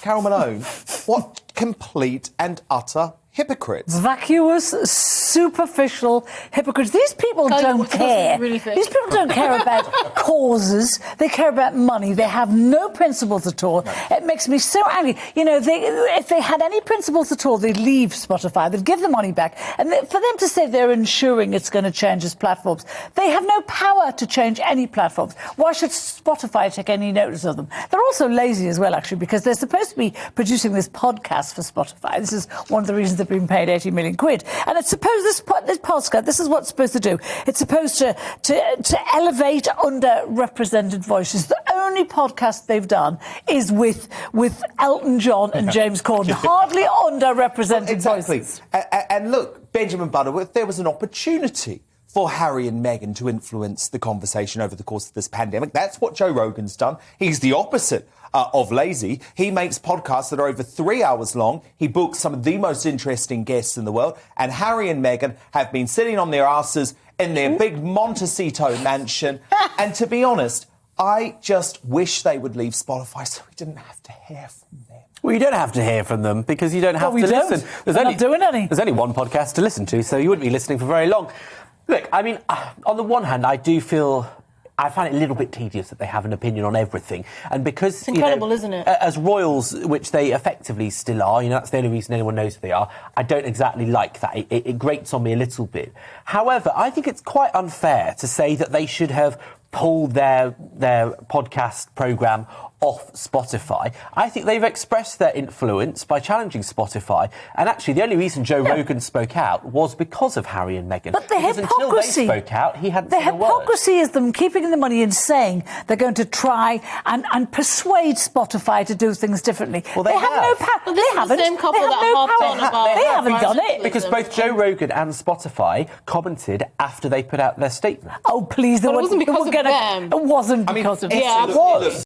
Carole Malone, what complete and utter hypocrites. Vacuous, superficial hypocrites. These people don't care. These people don't care about causes. They care about money. They have no principles at all. No. It makes me so angry. You know, if they had any principles at all, they'd leave Spotify. They'd give the money back. And for them to say they're ensuring it's going to change its platforms, they have no power to change any platforms. Why should Spotify take any notice of them? They're also lazy as well, actually, because they're supposed to be producing this podcast for Spotify. This is one of the reasons they've been paid 80 million quid. And it's supposed, this podcast, this is what it's supposed to do. It's supposed to elevate underrepresented voices. The only podcast they've done is with Elton John and James Corden. Hardly underrepresented voices. And look, Benjamin Butterworth, there was an opportunity for Harry and Meghan to influence the conversation over the course of this pandemic. That's what Joe Rogan's done. He's the opposite of lazy. He makes podcasts that are over 3 hours long. He books some of the most interesting guests in the world. And Harry and Meghan have been sitting on their asses in their big Montecito mansion. And to be honest, I just wish they would leave Spotify so we didn't have to hear from them. Well, you don't have to hear from them because you don't have to listen. We're not doing any. There's only one podcast to listen to, so you wouldn't be listening for very long. Look, I mean, on the one hand, I find it a little bit tedious that they have an opinion on everything. And because, it's incredible, isn't it? As royals, which they effectively still are, that's the only reason anyone knows who they are, I don't exactly like that. It grates on me a little bit. However, I think it's quite unfair to say that they should have pulled their podcast programme off Spotify. I think they've expressed their influence by challenging Spotify. And actually, the only reason Joe Rogan spoke out was because of Harry and Meghan. But the hypocrisy... until they spoke out, he hadn't said a word. The hypocrisy is them keeping the money and saying they're going to try and persuade Spotify to do things differently. Well, they have no power. Well, this is the same couple that harped on about... They haven't done it. Because both Joe Rogan and Spotify commented after they put out their statement. Oh, please. But it wasn't because of them. It wasn't because of them. Yeah, it was.